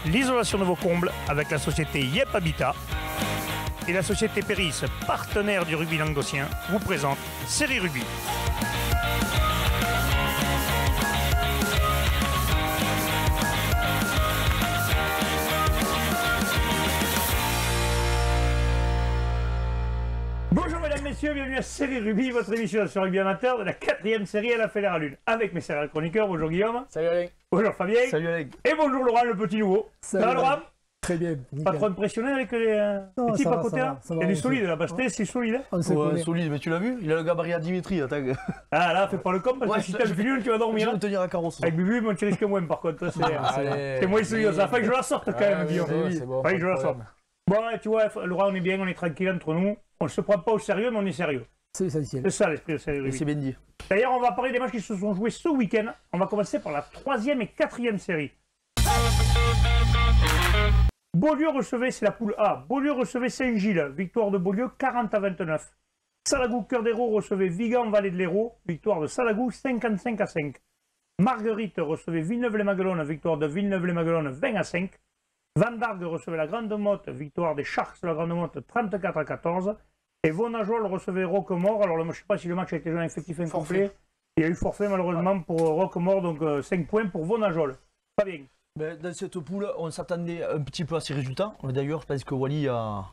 l'isolation de vos combles avec la société Yep Habitat. Et la société Péris, partenaire du rugby languedocien, vous présente Série Rugby. Bonjour mesdames, messieurs, bienvenue à Série Rugby, votre émission sur rugby amateur de la 4e série à la Fédérale Lune. Avec mes céréales chroniqueurs, bonjour Guillaume. Salut Alain. Bonjour Fabien. Salut Alain. Et bonjour Laurent, le petit nouveau. Salut Ça va Laurent? Très bien. Pas trop impressionné avec les types à côté là? Il y a des solides là, Basté, c'est solide. Ouais, solide, mais tu l'as vu? Il a le gabarit à Dimitri. Ah là, fais pas le con parce que si t'as le filule, tu vas dormir. Je vais tenir à carrosse. Avec Bubu, moi tu risques moins par contre. C'est moins solide, ça fait que je la sorte quand même, Guillaume. Bon, Fait que je la sorte. Bon, tu vois, Laurent, on est bien, on est tranquille entre nous. On ne se prend pas au sérieux, mais on est sérieux. C'est essentiel. C'est ça l'esprit de Série Et Rugby. c'est bien dit. D'ailleurs, on va parler des matchs qui se sont joués ce week-end. On va commencer par la 3e et 4e série. Beaulieu recevait, c'est la poule A. Beaulieu recevait Saint-Gilles, victoire de Beaulieu 40-29. Salagou Cœur d'Hérault recevait Vigan Vallée de l'Hérault, victoire de Salagou 55-5. Marguerite recevait Villeneuve-les-Maguelones, victoire de Villeneuve-les-Maguelones 20-5. Vendargue recevait la Grande Motte, victoire des Sharks de la Grande Motte 34-14. Et Vonajol recevait Roquemort. Alors, je ne sais pas si le match a été joué en effectif incomplet. Il y a eu forfait malheureusement pour Roquemort, donc 5 points pour Vonajol. Pas bien. Dans cette poule, on s'attendait un petit peu à ces résultats. D'ailleurs, je pense que Wally a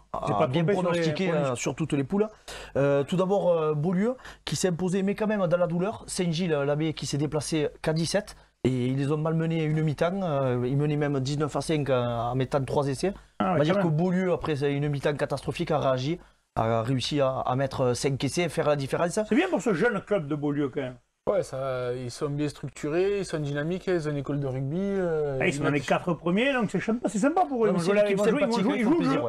bien pronostiqué sur toutes les poules. Tout d'abord, Beaulieu qui s'est imposé, mais quand même dans la douleur. Saint-Gilles, l'abbé qui s'est déplacé qu'à 17. Et ils les ont malmenés à une mi-temps. Ils menaient même 19-5 en mettant 3 essais. On va dire que Beaulieu, après une mi-temps catastrophique, a réagi, a réussi à mettre 5 essais et faire la différence. C'est bien pour ce jeune club de Beaulieu quand même. Ouais, ils sont bien structurés, ils sont dynamiques, ils ont une école de rugby. Ils sont dans les 4 premiers, donc c'est sympa pour eux. Ils jouent le jeu.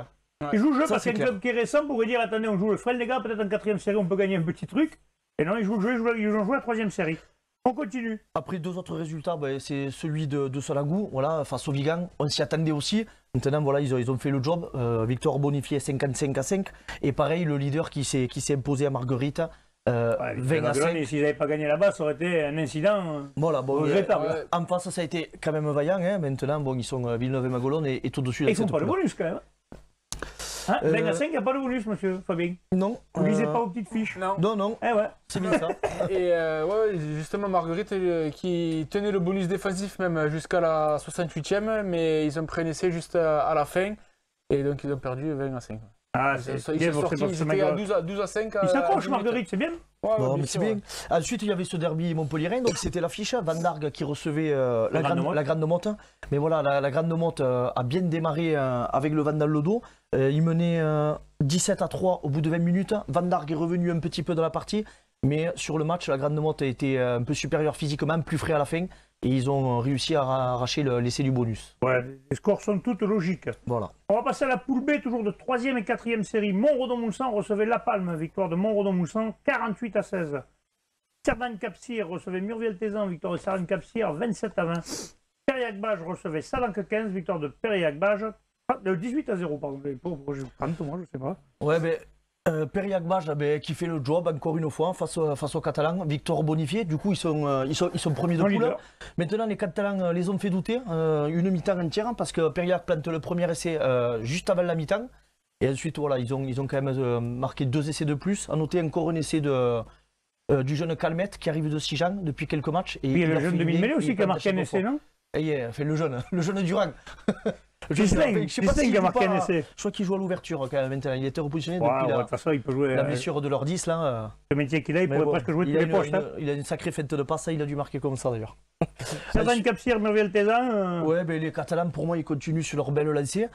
Ils jouent le jeu parce qu'un club qui est récent pourrait dire attendez, on joue le frêle les gars, peut-être en 4e série on peut gagner un petit truc. Et non, ils jouent le jeu, ils ont joué la 3e série. On continue. Après 2 autres résultats, c'est celui de Salagou, voilà, face au Vigan. On s'y attendait aussi. Maintenant, voilà, ils ont fait le job. Victoire bonifiée 55-5. Et pareil, le leader qui s'est imposé à Marguerite. 20-5. S'ils n'avaient pas gagné là-bas, ça aurait été un incident voilà, regrettable. En face, ça a été quand même vaillant. Hein. Maintenant, bon, ils sont Villeneuve-et-Maguelones et tout dessus. Ils ne font pas le bonus quand même. 20-5, il n'y a pas de bonus, monsieur Fabien. Non. Vous ne lisez pas aux petites fiches. Non. Eh ouais. C'est bien ça. Et justement, Marguerite qui tenait le bonus défensif même jusqu'à la 68e, mais ils ont pris un essai juste à la fin. Et donc, ils ont perdu 20-5. Ah, c'est bien, ils étaient à 12-5. Ils s'accrochent, Marguerite, c'est bien. Ouais, mais c'est bien. Ensuite, il y avait ce derby montpelliérain, donc c'était l'affiche. Vendargue qui recevait la Grande Motte. Mais voilà, la Grande Motte a bien démarré avec le Vent dans le dos. Il menait 17-3 au bout de 20 minutes. Vendargue est revenu un petit peu dans la partie. Mais sur le match, la Grande Motte a été un peu supérieure physiquement, plus frais à la fin. Et ils ont réussi à arracher l'essai du bonus. Ouais, les scores sont toutes logiques. Voilà. On va passer à la poule B, toujours de 3e et 4e série. Montredon-Moussan recevait La Palme, victoire de Montredon-Moussan, 48-16. Cerdan-Capcir recevait Murviel-Tézan, victoire de Cerdan-Capcir, 27-20. Périac-Bage recevait Salanque-15, victoire de Périac-Bage, 18-0, pardon. Moi, je sais pas. Ouais, mais Périac-Bage qui fait le job encore une fois face aux Catalans, victoire bonifiée. Du coup, ils sont premiers de poule. Maintenant, les Catalans les ont fait douter une mi-temps entière parce que Périac plante le premier essai juste avant la mi-temps. Et ensuite, voilà, ils ont quand même marqué 2 essais de plus. À noter encore un essai du jeune Calmette qui arrive de Sijan depuis quelques matchs. Et il y a le jeune de Mille aussi qui a marqué un essai, non? Le jeune Durand. Gislain qui a marqué un essai. Je crois qu'il joue à l'ouverture quand même maintenant. Il était repositionné depuis de toute façon, il peut jouer, la blessure de leur 10 là. Le métier qu'il a, il pourrait presque jouer tous les postes. Il a une sacrée fête de passe, il a dû marquer comme ça d'ailleurs. Cerdan-Capcir, Murviel-Tézan. Ouais, les Catalans pour moi ils continuent sur leur belle lancée.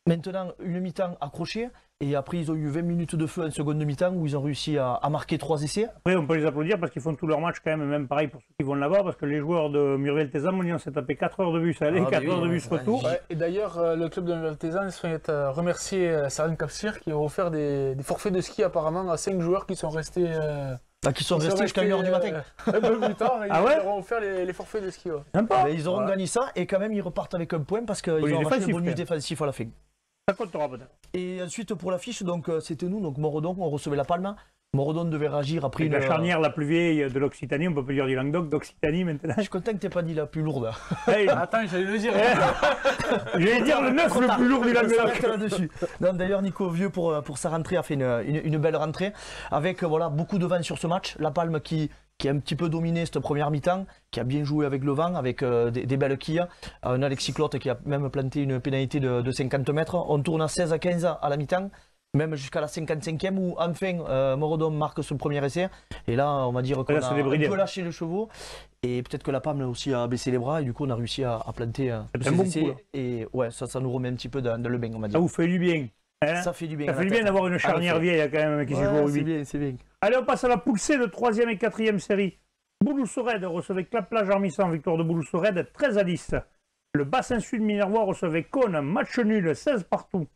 Maintenant, une mi-temps accrochée. Et après, ils ont eu 20 minutes de feu en seconde mi-temps où ils ont réussi à marquer 3 essais. Après, on peut les applaudir parce qu'ils font tous leurs matchs quand même pareil pour ceux qui vont là-bas, parce que les joueurs de Murviel-Tézan, on s'est tapé 4 heures de bus aller, 4 heures de bus retour. Ouais, et d'ailleurs, le club de Murviel-Tézan souhaite remercier Cerdan-Capcir qui a offert des forfaits de ski apparemment à 5 joueurs qui sont restés... qui sont restés jusqu'à 1h du matin. Un peu plus tard, ils leur ont offert les forfaits de ski. Ils auront gagné ça et quand même ils repartent avec un point parce qu'ils ont arraché le bonus défensif à la fin. Ça comptera peut-être. Et ensuite pour l'affiche, donc c'était nous, donc Montredon, on recevait La Palme. Morodon devait réagir après la charnière la plus vieille de l'Occitanie, on peut plus dire du Languedoc, d'Occitanie maintenant. Je suis content que tu n'aies pas dit la plus lourde. Hey, Attends, j'allais le dire. j'allais dire le 9 le plus lourd du Languedoc. Là-dessus. D'ailleurs, Nico Vieux, pour sa rentrée, a fait une belle rentrée, avec voilà, beaucoup de vent sur ce match. La Palme qui a un petit peu dominé cette première mi-temps, qui a bien joué avec le vent, avec des belles quilles. Un Alexis Clotte qui a même planté une pénalité de 50 mètres. On tourne à 16-15 à la mi-temps, même jusqu'à la 55e où enfin Morodon marque son premier essai. Et là, on va dire qu'on a un peu lâché les chevaux. Et peut-être que la Palme aussi a baissé les bras et du coup on a réussi à planter un bon essai. coup, et ouais, ça nous remet un petit peu dans le bain, on va dire. Ça vous fait du bien. Hein, ça fait du bien. Ça fait du bien d'avoir une charnière vieille quand même qui s'est jouée au rugby. C'est bien. Allez, on passe à la poule C de 3e et 4e série. Bouloussorède recevait Clap-Plage Armissan, victoire de Bouloussorède 13-10. Le bassin sud Minervois recevait Cône, match nul 16 partout.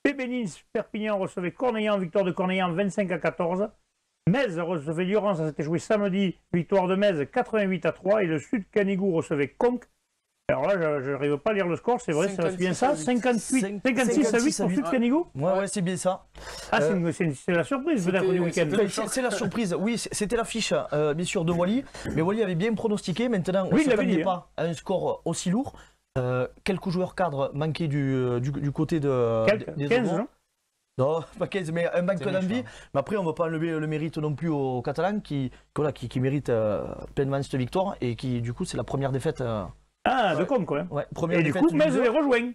Pébénis Perpignan recevait Cornellan, victoire de Cornellan 25-14. Metz recevait Lioran, ça s'était joué samedi, victoire de Metz 88-3. Et le sud Canigou recevait Conques. Alors là, je n'arrive pas à lire le score, c'est vrai, c'est bien ça 56 à 8 pour Sud Canigou. Ouais, c'est bien ça. Ah, c'est la surprise peut-être du week-end. C'est la surprise, oui, c'était l'affiche bien sûr de Wally, mais Wally avait bien pronostiqué, maintenant on ne s'attendait pas à un score aussi lourd. Quelques joueurs cadres manquaient du côté des 15, non? Non, pas 15, mais un manque d'envie. Mais après, on ne va pas enlever le mérite non plus aux Catalans qui méritent pleinement cette victoire et qui, du coup, c'est la première défaite. De Conques, quoi. Ouais, et du coup, Metz les rejoint.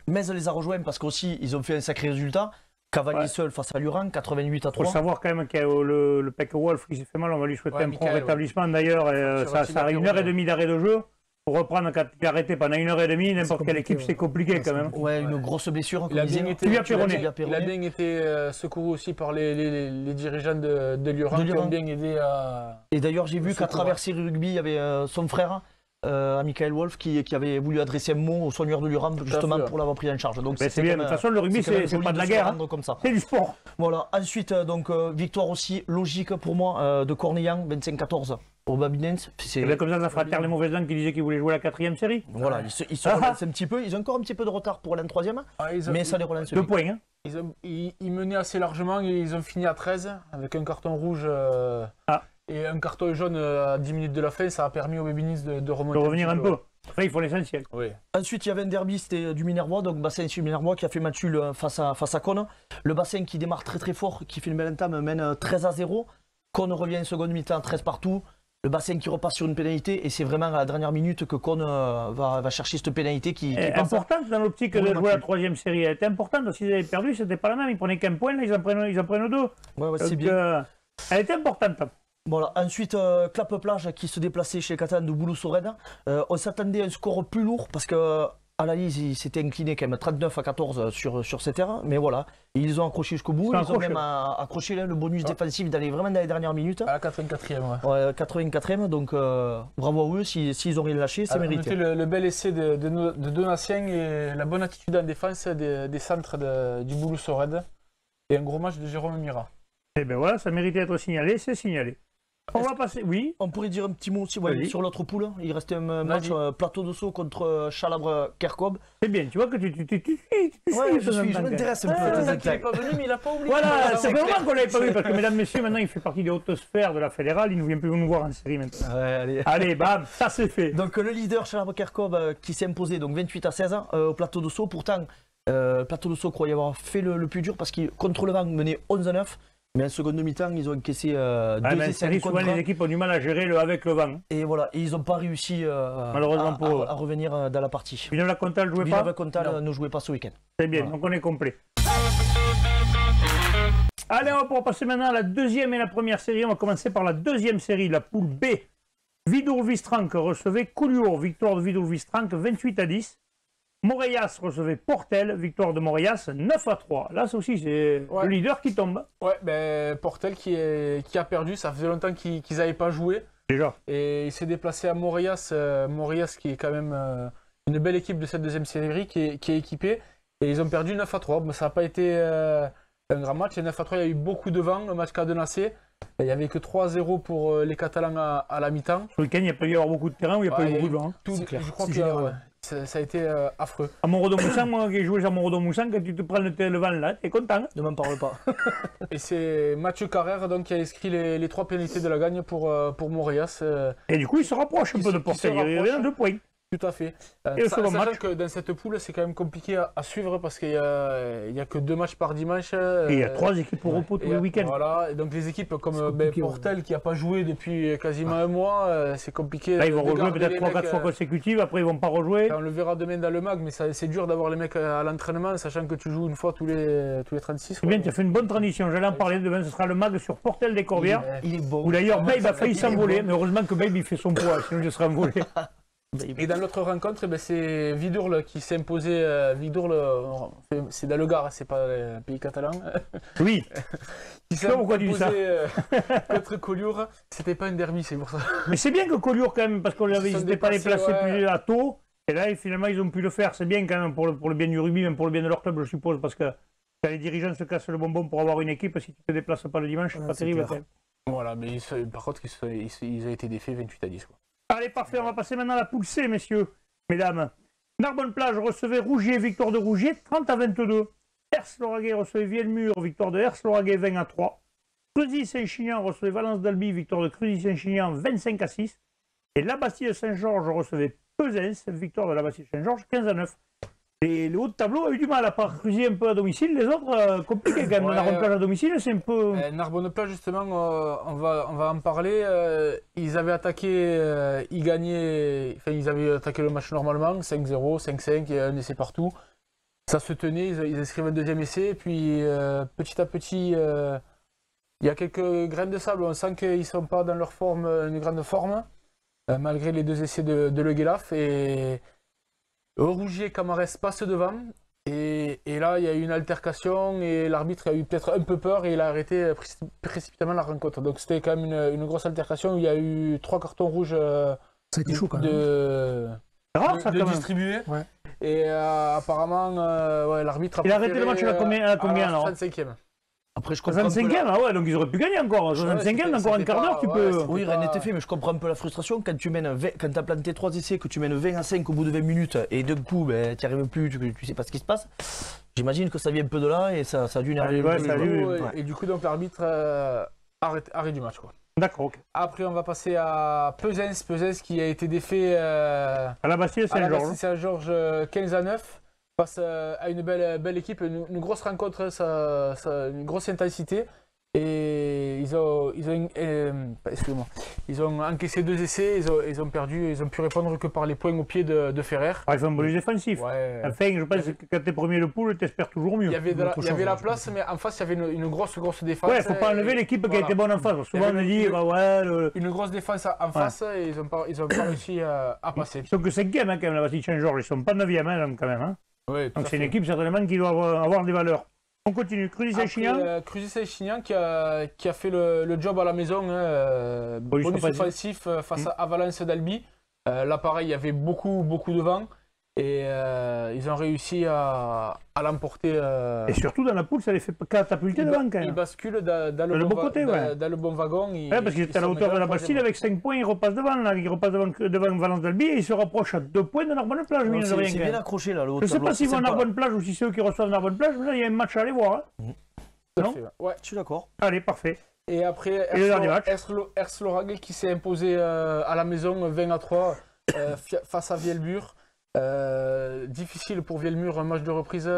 Metz les a rejoints parce qu'aussi, ils ont fait un sacré résultat. Cavalier seul face à Luran, 88-3. Il faut savoir quand même que le Pec Wolf, il s'est fait mal, on va lui souhaiter un prompt rétablissement d'ailleurs. Ça a 1h30 d'arrêt de jeu. Pour reprendre quand il a arrêté pendant 1h30, n'importe quelle équipe, c'est compliqué quand même. Ouais, une grosse blessure. Il a bien été secouru aussi par les dirigeants de Luran qui ont bien aidé à. Et d'ailleurs, j'ai vu qu'à travers Série Rugby, il y avait son frère. Michael Wolf qui avait voulu adresser un mot au soigneur de Luran justement pour l'avoir pris en charge. Donc c'est bien, de toute façon le rugby c'est pas de la guerre, c'est du sport. Voilà, ensuite donc victoire aussi logique pour moi de Cornellan 25-14 au Babinens. Comme ça fera taire les mauvaises langues qui disaient qu'ils voulaient jouer la 4e série. Voilà, ils se relancent un petit peu, ils ont encore un petit peu de retard pour la 3e, mais ça les relance. 2 points. Ils menaient assez largement et ils ont fini à 13 avec un carton rouge. Et un carton jaune à 10 minutes de la fin, ça a permis aux Bébinis de remonter. De revenir un peu. Après, il faut l'essentiel. Oui. Ensuite, il y avait un derby, c'était du Minervois, donc bassin sud Minervois qui a fait match nul face à Cône. Le bassin qui démarre très très fort, qui fait une belle entame, mène 13-0. Cône revient en seconde mi-temps, 13 partout. Le bassin qui repasse sur une pénalité, et c'est vraiment à la dernière minute que Cône va chercher cette pénalité qui est importante dans l'optique de jouer la 3e série. Elle était importante, s'ils avaient perdu, c'était pas la même. Ils prenaient qu'un point, là ils en prennent 2. Ouais, c'est bien. Elle était importante. Voilà. Ensuite, Clap-Plage qui se déplaçait chez les Catalans de Bouloussorède. On s'attendait à un score plus lourd parce que à la lise, ils s'étaient inclinés quand même 39-14 sur ces terrains. Mais voilà, ils ont accroché jusqu'au bout. Ils ont même accroché le bonus défensif d'aller vraiment dans les dernières minutes. À la 84e, ouais. 84e, donc bravo à eux. S'ils ont rien lâché, c'est mérité. Le bel essai de Donatien et la bonne attitude en défense des centres du Bouloussorède. Et un gros match de Jérôme Mira. Et bien voilà, ça méritait d'être signalé, c'est signalé. On va passer, oui. On pourrait dire un petit mot aussi sur l'autre poule. Il restait un match Plateau de Sceaux contre Chalabre-Kerkob. C'est bien, tu vois que tu je m'intéresse un peu. Il n'est pas venu, mais il n'a pas oublié. Voilà, c'est vraiment qu'on ne l'avait pas vu, parce que mesdames, messieurs, maintenant il fait partie des hautes sphères de la fédérale, il ne vient plus nous voir en série maintenant. Ouais, allez, bam, ça c'est fait. Donc le leader Chalabre-Kerkob qui s'est imposé donc 28-16 au Plateau de Sceaux. Pourtant, Plateau de Sceaux croyait avoir fait le plus dur parce qu'il contre le vent menait 11-9. Mais en seconde mi-temps, ils ont encaissé 2 essais contre souvent, les équipes ont du mal à gérer avec le vent. Et voilà, et ils n'ont pas réussi malheureusement à revenir dans la partie. Villeneuve-la-Comtale ne jouait pas. Villeneuve-la-Comtale ne jouait pas ce week-end. C'est bien, donc on est complet. Allez, on va passer maintenant à la 2e et la première série. On va commencer par la 2e série, la poule B. Vidourle-Vistranck recevait Collioure, victoire de Vidourle-Vistranck 28-10. Moreiras recevait Portel, victoire de Moreiras 9-3. Là, c'est aussi le leader qui tombe. Ouais, Portel qui a perdu, ça faisait longtemps qu'ils n'avaient pas joué. Déjà. Et il s'est déplacé à Moreiras, Moreiras qui est quand même une belle équipe de cette 2e série qui est équipée. Et ils ont perdu 9-3. Bon, ça n'a pas été un grand match. Et 9-3, il y a eu beaucoup de vent, le match cadenassé. Il n'y avait que 3-0 pour les Catalans à la mi-temps. Ce week-end, il n'y a pas eu beaucoup de terrain où il n'y a pas eu beaucoup de vent. Hein. Je crois que ça a été affreux. À Montredon-Moussan, moi qui ai joué à Montredon-Moussan, quand tu te prends le vent là, t'es content. Ne m'en parle pas. Et c'est Mathieu Carrère donc, qui a inscrit les 3 pénalités de la gagne pour Morias. Et du coup, il se rapproche un peu de Portel, il revient à 2 points. Tout à fait. Sachant que dans cette poule, c'est quand même compliqué à suivre parce qu'il n'y a que 2 matchs par dimanche. Et il y a 3 équipes au repos tous les week-ends. Voilà, et donc les équipes comme Portel qui n'a pas joué depuis quasiment un mois, c'est compliqué. Là, ils vont rejouer peut-être 3-4 fois consécutives, après ils ne vont pas rejouer. On le verra demain dans le mag, mais c'est dur d'avoir les mecs à l'entraînement, sachant que tu joues une fois tous les 36. C'est bien, tu as fait une bonne transition. J'allais en parler demain, ce sera le mag sur Portel des Corbières. Il est bon. Où d'ailleurs, Babe a failli s'envoler, mais heureusement que Babe il fait son poids, sinon je serais envolé. Et dans l'autre rencontre, c'est Vidourle qui s'est imposé. Vidourle, c'est dans le Gard, c'est pas le pays catalan. Oui. Qui s'est imposé contre Collioure. C'était pas un derby, c'est pour ça. Mais c'est bien que Collioure, quand même, parce qu'on l'avait, ils n'étaient pas déplacés plus à tôt. Et là, finalement, ils ont pu le faire. C'est bien quand même pour le bien du rugby, même pour le bien de leur club, je suppose, parce que quand les dirigeants se cassent le bonbon pour avoir une équipe, si tu te déplaces pas le dimanche, c'est pas terrible. Voilà, mais par contre, ils ont été défaits 28-10. Quoi. Allez, parfait, on va passer maintenant à la poule C, messieurs, mesdames. Narbonne-Plage recevait Rougier, victoire de Rougier, 30-22. Hers-Lauragais recevait Vielmur, victoire de Hers-Lauragais, 20-3. Cruzy-Saint-Chinian recevait Valence d'Albi, victoire de Cruzy-Saint-Chinian, 25-6. Et la Bastille-Saint-Georges recevait Pesens, victoire de la Bastille-Saint-Georges, 15-9. Et le haut de tableau a eu du mal à part Cruzy un peu à domicile, les autres compliqués quand même. Narbonne-Plage à domicile, c'est un peu. Narbonne-Plage, justement, on va en parler. Ils avaient attaqué, ils gagnaient, enfin, ils avaient attaqué le match normalement, 5-0, 5-5, et un essai partout. Ça se tenait, ils inscrivent un deuxième essai, et puis petit à petit, il y a quelques graines de sable. On sent qu'ils ne sont pas dans leur forme, une grande forme, malgré les 2 essais de Le Guelaf. Et Rougier Camarès passe devant et là il y a eu une altercation et l'arbitre a eu peut-être un peu peur et il a arrêté précipitamment la rencontre. Donc c'était quand même une grosse altercation où il y a eu 3 cartons rouges ça a été chaud, quand même. de distribuer. Ouais. Et apparemment l'arbitre a il a arrêté le match à combien alors 35e. Après, je comprends 65e, ah ouais, donc ils auraient pu gagner encore. 65e, encore un quart d'heure, tu peux. Oui, rien n'était fait, mais je comprends un peu la frustration. Quand tu as planté 3 essais, que tu mènes 20-5 au bout de 20 minutes, et d'un coup, tu n'y arrives plus, tu sais pas ce qui se passe. J'imagine que ça vient un peu de là, et ça a dû énerver Et du coup, donc l'arbitre arrête du match. D'accord, ok. Après, on va passer à Pesens qui a été défait à la Bastille-Saint-Georges 15-9. Face à une belle équipe, une grosse rencontre, une grosse intensité. Et ils ont encaissé 2 essais, ils ont perdu, ils ont pu répondre que par les points au pied de Ferrer. Ah, ils font un bonus défensif. Ouais. Enfin, je pense que quand t'es premier de poule, t'espères toujours mieux. Il y avait la place, mais en face, il y avait une grosse défense. Ouais, faut pas enlever l'équipe qui a été bonne en face. Souvent, on dit, une grosse défense en face, et ils ont pas réussi à passer. Ils sont que 5e, quand même, la Bastille-Saint-Georges. Ils sont pas 9e, quand même. Ouais, donc c'est une équipe certainement qui doit avoir des valeurs. On continue. Cruzy-Saint-Chinian. Cruzy-Saint-Chinian qui a fait le job à la maison. Bonus offensif face à Valence d'Albi. Là, pareil, il y avait beaucoup de vent. Et ils ont réussi à l'emporter. Et surtout dans la poule, ça les fait catapulter devant quand même. Ils basculent dans le bon wagon. Parce qu'ils étaient à la hauteur de la Bastille avec 5 points, ils repassent devant. Là. Ils repassent devant Valence d'Albi et ils se rapprochent à 2 points de Narbonne-Plage. C'est bien accroché là. Je ne sais pas s'ils vont à Narbonne-Plage ou si c'est eux qui reçoivent Narbonne-Plage, mais là il y a un match à aller voir. Hein. Non ouais, je suis d'accord. Allez, parfait. Et après, Hers-Lauragais qui s'est imposé à la maison 20-3 face à Vielmur. Difficile pour Vielmur, un match de reprise.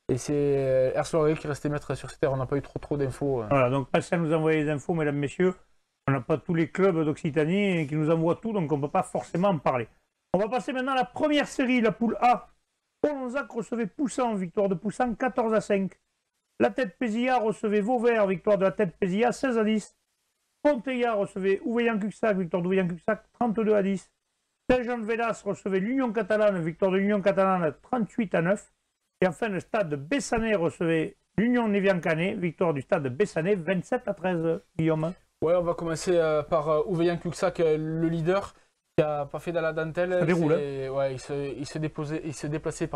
Et c'est Hers-Lauragais qui restait maître sur cette terre. On n'a pas eu trop d'infos. Voilà, donc passez à nous envoyer les infos, mesdames, messieurs. On n'a pas tous les clubs d'Occitanie qui nous envoient tout, donc on ne peut pas forcément en parler. On va passer maintenant à la première série, la poule A. Polonzac recevait Poussan, victoire de Poussan 14-5. La Tête Pézilla recevait Vauvert, victoire de la Tête Pézilla 16-10. Ponteilla recevait Ouveillan-Cuxac, victoire d'Ouveillan-Cuxac 32-10. Saint-Jean-de-Vélas recevait l'Union Catalane, victoire de l'Union Catalane 38-9. Et enfin, le stade Bessanay recevait l'Union Névian-Canet, victoire du stade Bessanay 27-13. Guillaume. Ouais, on va commencer par Ouveillan-Cuxac, le leader, qui n'a pas fait dans la dentelle. Ça déroule. Ouais, il se déplaçait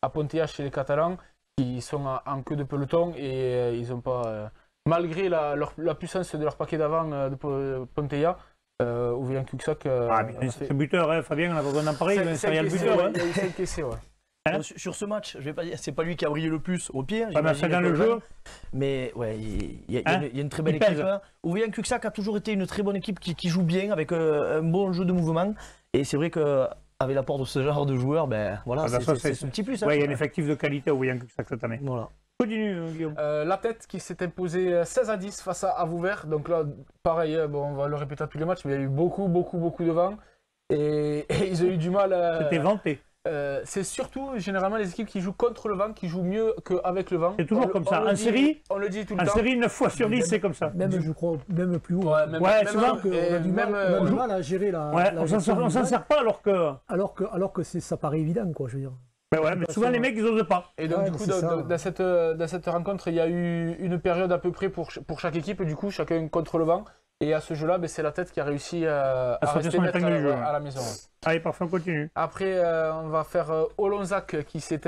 à Ponteilla chez les Catalans, qui sont en queue de peloton et ils n'ont pas malgré la puissance de leur paquet d'avant de Ponteia, Ouvian Cuxac. C'est buteur, hein, Fabien, on a pas besoin d'en parler, c'est rien le buteur. Il a eu 5 essais, ouais. Hein, sur ce match, je vais pas dire, c'est pas lui qui a brillé le plus au pied. C'est dans le jeu. Mais ouais, il y a une très belle équipe. Ouvian Cuxac a toujours été une très bonne équipe qui joue bien avec un bon jeu de mouvement. Et c'est vrai qu'avec l'apport de ce genre de joueurs, ben voilà, c'est ce petit plus. Ouais, il y a un effectif de qualité au Ouvian Cuxac cette année. Voilà. Continue, Guillaume. La tête qui s'est imposée 16-10 face à Vauvert. Donc là, pareil, bon, on va le répéter à tous les matchs, mais il y a eu beaucoup de vent. Et ils ont eu du mal. C'était vanté. C'est surtout généralement les équipes qui jouent contre le vent qui jouent mieux qu'avec le vent. C'est toujours comme ça. En série, on le dit tout le temps. En série, 9 fois sur 10, c'est comme ça. Même, je crois, même plus haut. Ouais, souvent. On a du mal à gérer la. Ouais, on s'en sert pas alors que. Alors que ça paraît évident, quoi, je veux dire. Mais souvent, les mecs, ils osent pas. Et donc, du coup, dans cette rencontre, il y a eu une période à peu près pour chaque équipe, du coup, chacun contre le vent. Et à ce jeu-là, c'est la tête qui a réussi à rester maître à la maison. Allez, parfait, on continue. Après, on va faire Olonzac qui s'est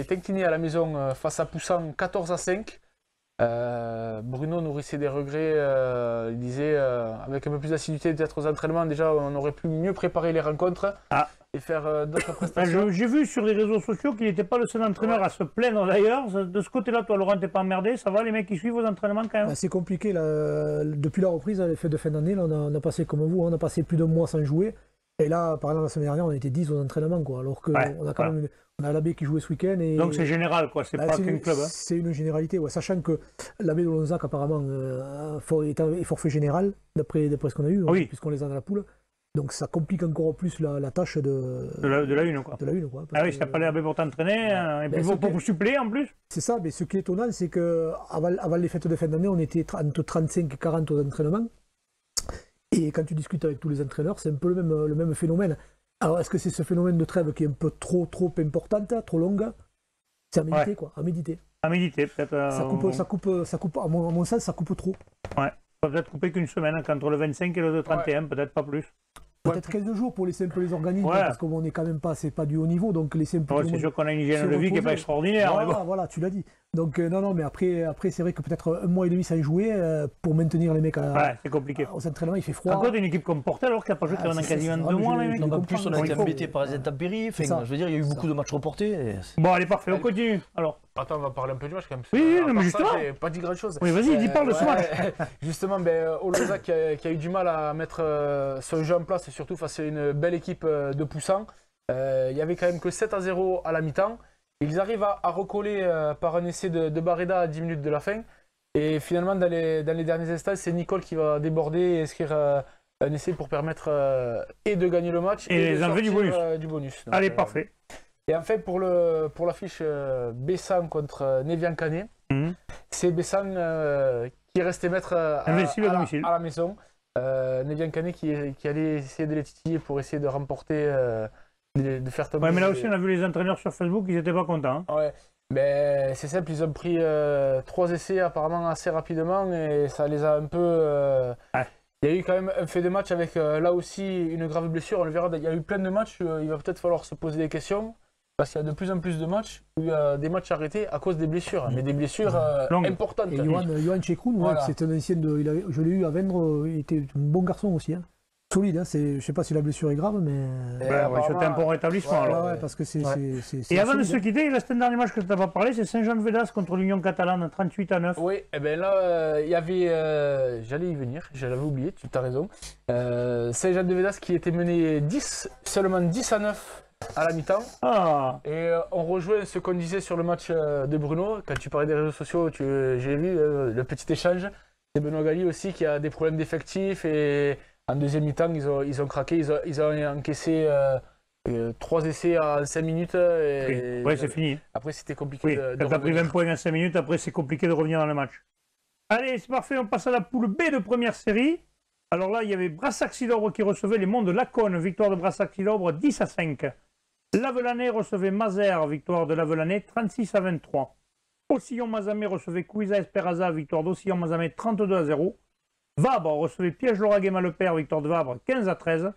incliné à la maison face à Poussan 14-5. Bruno nourrissait des regrets. Il disait, avec un peu plus d'assiduité peut-être aux entraînements, déjà, on aurait pu mieux préparer les rencontres. Et faire d'autres prestations. J'ai vu sur les réseaux sociaux qu'il n'était pas le seul entraîneur à se plaindre d'ailleurs. De ce côté-là, toi, Laurent, t'es pas emmerdé? Ça va, les mecs qui suivent vos entraînements quand même? C'est compliqué. Là, depuis la reprise, les fêtes de fin d'année, on a passé comme vous, on a passé plus d'un mois sans jouer. Et là, par exemple, la semaine dernière, on était 10 aux entraînements, quoi. Alors qu'on a quand même on a l'Abbé qui jouait ce week-end. Donc c'est général, quoi. C'est pas qu'un club. C'est une généralité, ouais. Sachant que l'Abbé de Lonzac, apparemment, est forfait général, d'après ce qu'on a eu, puisqu'on les a dans la poule. Donc ça complique encore plus la tâche de la une, quoi. Ah oui, si t'as pas l'air pour t'entraîner, et puis pour vous suppléer en plus. C'est ça, mais ce qui est étonnant, c'est qu'avant les fêtes de fin d'année, on était entre 35 et 40 aux entraînements. Et quand tu discutes avec tous les entraîneurs, c'est un peu le même phénomène. Alors est-ce que c'est ce phénomène de trêve qui est un peu trop importante, trop longue? C'est à méditer, quoi, à méditer. À méditer, peut-être. Ça coupe, à mon sens, ça coupe trop. Ouais, peut-être couper qu'une semaine, entre le 25 et le 31, peut-être pas plus. Peut-être 15 jours pour laisser un peu les organismes, parce qu'on est quand même pas, c'est pas du haut niveau, donc laisser un peu. C'est sûr qu'on a une hygiène de vie qui n'est pas extraordinaire. Voilà, tu l'as dit. Donc non, mais après c'est vrai que peut-être un mois et demi sans jouer pour maintenir les mecs c'est compliqué. Aux entraînements, il fait froid. Encore une équipe comme Portel, alors qu'il n'a pas joué pendant quasiment 2 mois, les mecs. En plus, on a été embêtés par les intempéries. Je veux dire, il y a eu beaucoup de matchs reportés. Bon, allez, parfait, on continue. Alors. Attends, on va parler un peu du match quand même. Oui, mais justement. J'ai pas dit grand chose. Oui, vas-y, parle de ce match. Justement, Olonzac qui a eu du mal à mettre son jeu en place, et surtout face à une belle équipe de Poussan. Il y avait quand même que 7-0 à la mi-temps. Ils arrivent à recoller par un essai de Barreda à 10 minutes de la fin. Et finalement, dans les derniers instants, c'est Nicole qui va déborder et inscrire un essai pour permettre et de gagner le match et de sortir du bonus. Donc, allez, parfait. Et enfin, pour l'affiche Bessan contre Nevian Canet, c'est Bessan qui est resté maître à la maison. Nevian Canet qui allait essayer de les titiller pour essayer de remporter, de faire tomber. Ouais, mais là aussi, on a vu les entraîneurs sur Facebook, ils n'étaient pas contents. Ouais, mais c'est simple, ils ont pris 3 essais apparemment assez rapidement et ça les a un peu. Il y a eu quand même un fait de match avec là aussi une grave blessure. On le verra, il y a eu plein de matchs, il va peut-être falloir se poser des questions. Parce qu'il y a de plus en plus de matchs où il y a des matchs arrêtés à cause des blessures, mais des blessures importantes. Et Johan Chekroun, c'est un ancien je l'ai eu à Vendre, il était un bon garçon aussi. Hein. Solide, hein, je ne sais pas si la blessure est grave, mais. C'était un bon rétablissement. Parce que c'est. Et avant de se quitter, il reste un dernier match que tu n'as pas parlé, c'est Saint-Jean-de-Védas contre l'Union Catalane, 38-9. Oui, et bien là, il y avait. J'allais y venir, je l'avais oublié, tu as raison. Saint-Jean-de-Védas qui était mené seulement 10-9. À la mi-temps. Et on rejoint ce qu'on disait sur le match de Bruno. Quand tu parlais des réseaux sociaux, j'ai vu le petit échange. C'est Benoît Galli aussi qui a des problèmes d'effectifs. Et en deuxième mi-temps, ils ont craqué. Ils ont encaissé 3 essais à 5 minutes. C'est fini. Après, c'était compliqué. Quand tu as pris 20 points en 5 minutes, après, c'est compliqué de revenir dans le match. Allez, c'est parfait. On passe à la poule B de première série. Alors là, il y avait Brassac-Silobre qui recevait les Monts de Laconne. Victoire de Brassac-Silobre 10-5. Lavelanais recevait Mazères, victoire de Lavelanais 36-23. Ocillon-Mazamet recevait Couisa Esperaza, victoire d'Ocillon-Mazamet 32-0. Vabre recevait Piège-Lauragais-Malepère, victoire de Vabre 15-13.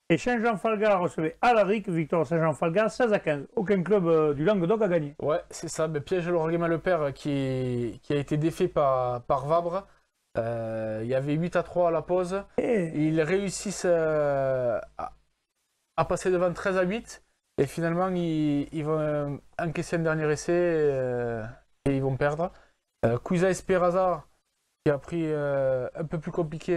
Et Saint-Jean-Falgar recevait Alaric, victoire de Saint-Jean-Falgar 16-15. Aucun club du Languedoc a gagné. Ouais, c'est ça. Mais Piège Lorgueil Le Père qui a été défait par Vabre. Il y avait 8-3 à la pause. Ils réussissent à passer devant 13-8. Et finalement, ils vont encaisser un dernier essai et ils vont perdre. Cuisa Esperanza qui a pris un peu plus compliqué.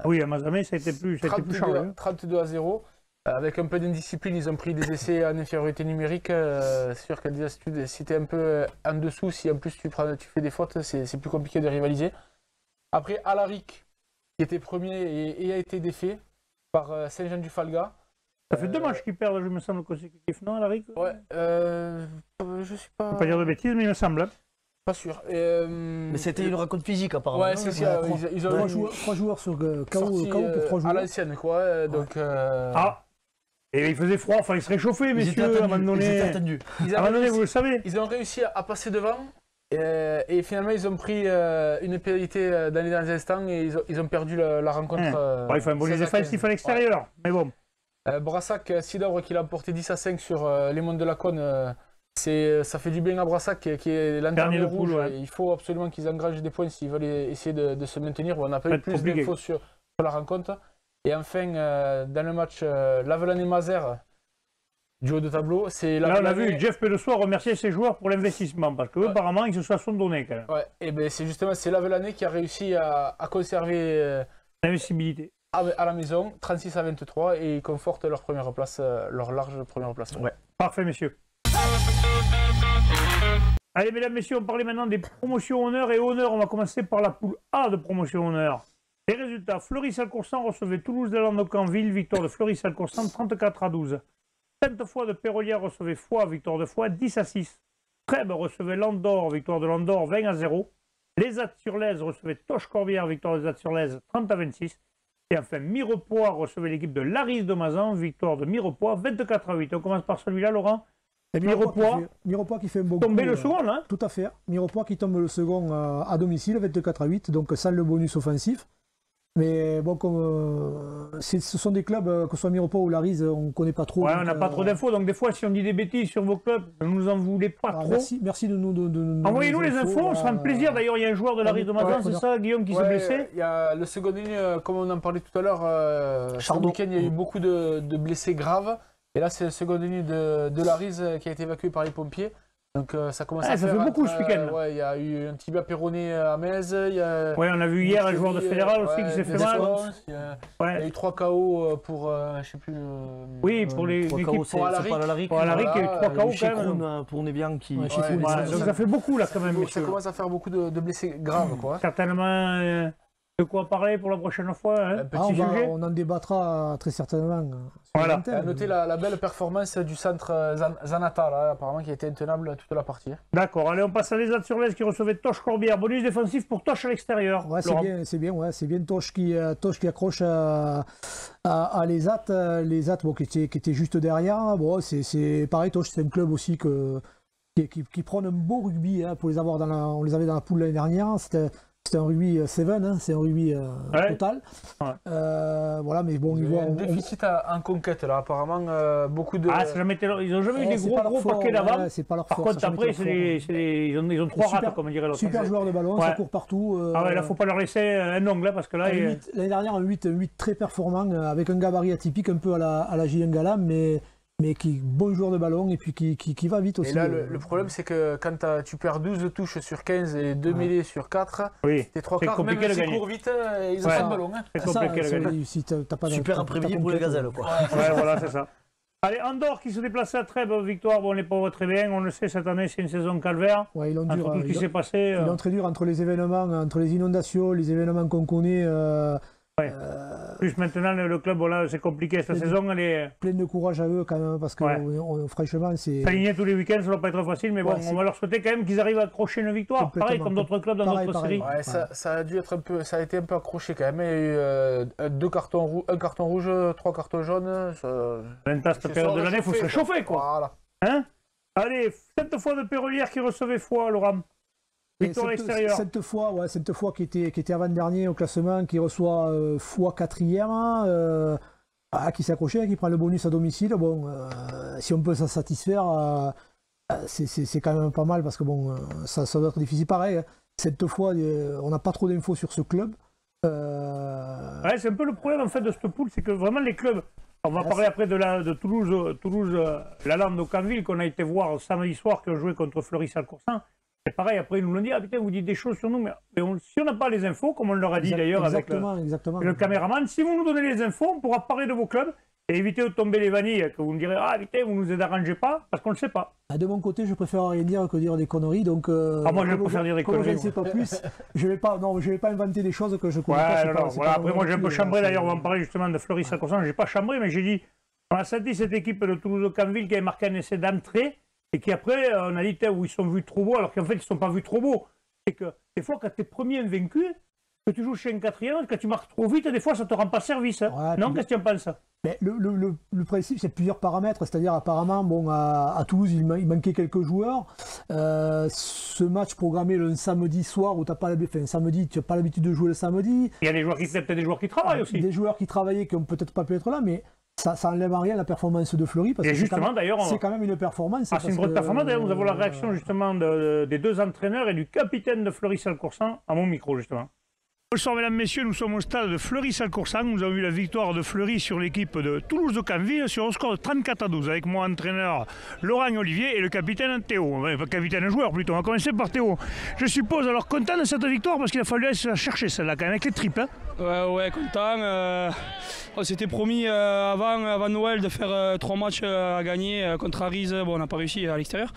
Oui, à Mazamet, ça a été plus chargé. 32-0. Avec un peu d'indiscipline, ils ont pris des essais en infériorité numérique. C'est sûr qu'à des attitudes, si tu es un peu en dessous, si en plus tu fais des fautes, c'est plus compliqué de rivaliser. Après, Alaric, qui était premier et a été défait par Saint-Jean-du-Falga. Ça fait 2 matchs qu'ils perdent, je me semble, consécutifs, non, Alaric? Ouais, je suis pas... Je ne peux pas dire de bêtises, mais il me semble. Pas sûr. Mais c'était une rencontre physique, apparemment. Ouais, c'est ça. Ils ont 3 joueurs sur KO pour 3 joueurs. à l'ancienne, quoi. Donc, Ah, et il faisait froid, il fallait se réchauffer, messieurs, à un moment donné. Ils étaient attendus. À un moment donné, vous le savez. Ils ont réussi à passer devant. Et finalement, ils ont pris une pénalité dans les derniers instants et ils ont perdu la rencontre. Il faut un bonus défensif à l'extérieur, mais bon. Brassac, Sidorre qui l'a emporté 10-5 sur les Monts de la Cône. Ça fait du bien à Brassac qui est l'interne de rouge. poule, ouais. Il faut absolument qu'ils engrangent des points s'ils veulent essayer de se maintenir. On n'a pas eu plus d'infos sur la rencontre. Et enfin, dans le match Lavelanet-Mazères, du haut de tableau, c'est là on a vu Jeff Pellesoir remercier ses joueurs pour l'investissement parce que apparemment ils se sont donnés quand même. Ouais, et ben c'est justement Lavelanet qui a réussi à conserver l'investibilité à la maison, 36-23, et ils confortent leur première place, leur large première place. Ouais. Parfait, messieurs. Allez, mesdames, messieurs, on parlait maintenant des promotions honneur et honneur. On va commencer par la poule A de promotion honneur. Les résultats, Fleury-Salcoursan recevait Toulouse de Landocanville, victoire de Fleury-Salcoursan 34-12. Sainte-Foy de Pérolière recevait Foix, victoire de Foix 10-6. Trèbes recevait Landor, victoire de Landor 20-0. Les Attes-sur-Lèze recevaient Toch-Corbière, victoire des Attes-sur-Lèze 30-26. Et enfin, Mirepoix recevait l'équipe de Laris de Mazan, victoire de Mirepoix 24-8. On commence par celui-là, Laurent. Mirepoix qui fait un bon coup. Tomber le second, là. Tout à fait. Mirepoix qui tombe le second à domicile, 24-8, donc sans le bonus offensif. Mais bon, comme ce sont des clubs, que ce soit Mirepoix ou Laris, on ne connaît pas trop. Ouais, on n'a pas trop d'infos, donc des fois, si on dit des bêtises sur vos clubs, ne nous en voulez pas trop. Merci de nous envoyez-nous les infos, on sera un plaisir. D'ailleurs, il y a un joueur de Laris de Mazan, c'est ça, Guillaume, qui s'est blessé. Il y a le second ligne, comme on en parlait tout à l'heure, ce week-end, il y a eu beaucoup de blessés graves. Et là, c'est le second ligne de Laris qui a été évacué par les pompiers. Donc ça commence à faire... Ça fait beaucoup ce week-end. Ouais, il y a eu un tibia péroné à Metz. Ouais, on a vu hier un joueur de Fédéral aussi qui s'est fait mal. Il y a eu 3 KO pour, je sais plus... Oui, pour les équipes. Pour Alaric, il y a eu 3 KO quand même. Pour Nebian qui... Donc ça fait beaucoup là quand même. Ça commence à faire beaucoup de blessés graves, quoi. Certainement... De quoi parler pour la prochaine fois, hein? On en débattra très certainement. Voilà. Notez la belle performance du centre Zanata, là, apparemment, qui a été intenable toute la partie. D'accord, allez, on passe à les Attes-sur-Lèze qui recevait Toch-Corbière. Bonus défensif pour Toch à l'extérieur. Ouais, c'est bien Toch qui accroche à les Attes. Les Attes qui étaient juste derrière. Bon, c'est pareil, Toch, c'est un club aussi qui prend un beau rugby, hein, pour les avoir on les avait dans la poule l'année dernière. C'était un rugby 7, hein, c'est un rugby total. Ouais. Voilà, mais bon, il y a un déficit en conquête là, apparemment beaucoup de. Ah, ils n'ont jamais eu des gros paquets d'avant. Par contre, après, ils ont 3 rates, comme dirait l'autre. Super joueur de ballon, ça court partout. Ah ouais, là, faut pas leur laisser un ongle, là, parce que là. L'année dernière, un 8 très performant, avec un gabarit atypique, un peu à la Julien Gala, mais qui bon joueur de ballon et puis qui va vite aussi. Et là, le problème, c'est que quand tu perds 12 touches sur 15 et 2 mêlées sur 4, tes 3 quarts, même s'ils courent vite, ils ont pas de ballon. Hein. C'est compliqué de gagner. Super imprévisible pour les gazelles, quoi. Ouais, voilà, c'est ça. Allez, Andorre qui se déplaçait à Trèbes, victoire, bon, les pauvres très bien, on le sait, cette année, c'est une saison calvaire. Ouais, ils ont dur. Tout ce qui s'est passé. Ils ont très dur entre les événements, entre les inondations, les événements qu'on connaît. Plus maintenant, le club, voilà, c'est compliqué. Cette saison, elle est pleine de courage à eux quand même, parce que franchement, c'est. S'aligner tous les week-ends, ça ne va pas être facile, mais bon, on va leur souhaiter quand même qu'ils arrivent à accrocher une victoire. Pareil comme d'autres clubs dans notre série. Ouais, ça a dû être ça a été un peu accroché quand même. Il y a eu un carton rouge, 3 cartons jaunes. Maintenant, cette période de l'année, il faut se réchauffer, quoi. Voilà. Hein? Allez, cette fois de Pérolière qui recevait Foix, Laurent. Victoire extérieure. Cette fois qui était avant-dernier au classement, qui reçoit Foix 4e. qui s'est accroché, qui prend le bonus à domicile. Bon, si on peut s'en satisfaire, c'est quand même pas mal parce que bon, ça doit être difficile. Pareil, hein. Cette fois, on n'a pas trop d'infos sur ce club. Ouais, c'est un peu le problème en fait de cette poule, c'est que vraiment les clubs. On va parler après de Toulouse, la Lande au Canville qu'on a été voir samedi soir qui ont joué contre Fleury-Salcoursan. C'est pareil, après ils nous l'ont dit, ah putain, vous dites des choses sur nous, mais si on n'a pas les infos, comme on leur a dit d'ailleurs avec le caméraman, si vous nous donnez les infos, on pourra parler de vos clubs et éviter de tomber les vanilles, que vous me direz, ah putain, vous nous arrangez pas, parce qu'on ne le sait pas. De mon côté, je préfère rien dire que dire des conneries, donc... moi je préfère dire des conneries. Je ne sais pas plus, je vais pas inventer des choses que je connais pas. Voilà. Après moi j'ai un peu chambré, d'ailleurs on va en parler justement de Fleury-Salcoursan, j'ai pas chambré, mais j'ai dit, on a senti cette équipe de Toulouse-Canville qui avait marqué un essai d'entrée, et qui après, on a dit, où ils sont vus trop beaux, alors qu'en fait, ils ne sont pas vus trop beaux. C'est que des fois, quand tu es premier invaincu, que tu joues chez un quatrième, quand tu marques trop vite, des fois, ça ne te rend pas service. Hein. Ouais, non, qu'est-ce que tu en penses? Mais le principe, c'est plusieurs paramètres. C'est-à-dire, apparemment, bon, à Toulouse, il manquait quelques joueurs. Ce match programmé le samedi soir, où samedi, tu n'as pas l'habitude de jouer le samedi. Il y a peut-être des joueurs qui travaillent aussi. Des joueurs qui travaillaient, qui n'ont peut-être pas pu être là, mais... Ça n'enlève en rien la performance de Fleury parce et que justement, c'est quand même une performance. C'est une grosse performance. D'ailleurs, nous avons la réaction justement des deux entraîneurs et du capitaine de Fleury-Salcoursan à mon micro justement. Bonsoir mesdames, messieurs, nous sommes au stade de Fleury-Salcoursan. Nous avons eu la victoire de Fleury sur l'équipe de Toulouse-Canville sur un score de 34-12 avec mon entraîneur Laurent Olivier et le capitaine Théo. Enfin, capitaine joueur plutôt. On va commencer par Théo. Je suppose alors content de cette victoire parce qu'il a fallu aller se la chercher celle-là quand même avec les triples. Hein. Ouais, content. On s'était promis avant Noël de faire 3 matchs à gagner contre Arize. Bon, on n'a pas réussi à l'extérieur.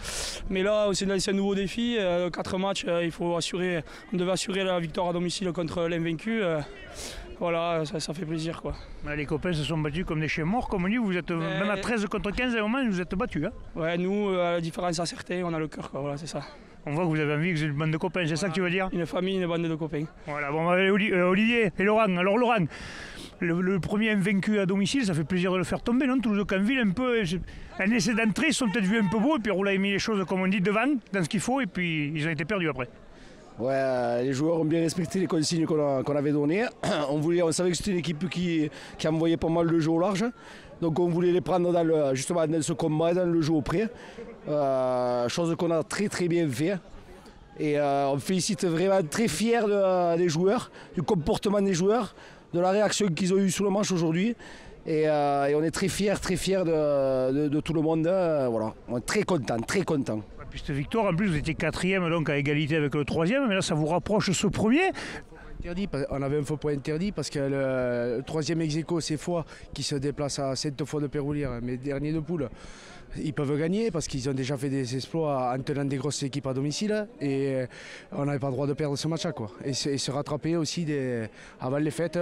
Mais là, c'est un nouveau défi. 4 matchs, on devait assurer la victoire à domicile contre l'invaincu. Voilà, ça fait plaisir quoi. Les copains se sont battus comme des chiens morts, comme on dit, vous êtes même à 13 contre 15 à un moment, vous êtes battus. Hein. Ouais, nous, à la différence à certains, on a le cœur quoi, voilà, c'est ça. On voit que vous avez envie que vous êtes une bande de copains, c'est ça que tu veux dire? Une famille, une bande de copains. Voilà, bon, Olivier et Laurent. Alors Laurent, le premier invaincu à domicile, ça fait plaisir de le faire tomber, non? Toulouse-Canville, un peu, un essai d'entrée, ils sont peut-être vus un peu beaux, et puis Roula a mis les choses, comme on dit, devant, dans ce qu'il faut, et puis ils ont été perdus après. Ouais, les joueurs ont bien respecté les consignes qu'on avait données. On savait que c'était une équipe qui envoyait pas mal de jeu au large. Donc on voulait les prendre justement dans ce combat, dans le jeu au près. Chose qu'on a très très bien fait. Et on félicite vraiment très fiers des joueurs, du comportement des joueurs, de la réaction qu'ils ont eue sur le match aujourd'hui. Et on est très fiers de tout le monde. Voilà. On est très contents. Cette victoire, en plus, vous étiez 4e donc à égalité avec le 3e, mais là, ça vous rapproche ce premier. On avait un faux point interdit parce que le 3e ex-aequo, c'est Foix qui se déplace à Sainte-Foy de Péroulière, mais dernier de poule. Ils peuvent gagner parce qu'ils ont déjà fait des exploits en tenant des grosses équipes à domicile et on n'avait pas le droit de perdre ce match-là. Et se rattraper aussi avant les fêtes.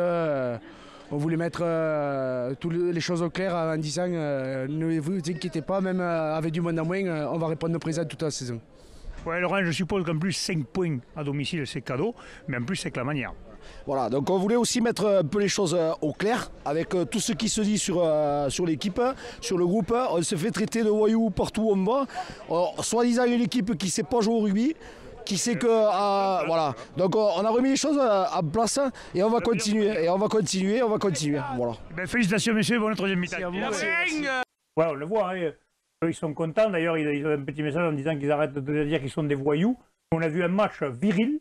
On voulait mettre toutes les choses au clair en disant ne vous inquiétez pas, même avec du monde en moins, on va répondre présent toute la saison. Ouais, Laurent, je suppose qu'en plus 5 points à domicile c'est cadeau, mais en plus c'est que la manière. Voilà, donc on voulait aussi mettre un peu les choses au clair avec tout ce qui se dit sur l'équipe, sur le groupe. On se fait traiter de voyous partout où on va. Soi-disant une équipe qui ne sait pas jouer au rugby. Qui sait que voilà, donc on a remis les choses en place et on va continuer voilà. Ben, félicitations messieurs pour notre 3e mi-temps. Ouais, on le voit, hein. Ils sont contents d'ailleurs, ils ont un petit message en disant qu'ils arrêtent de dire qu'ils sont des voyous. On a vu un match viril,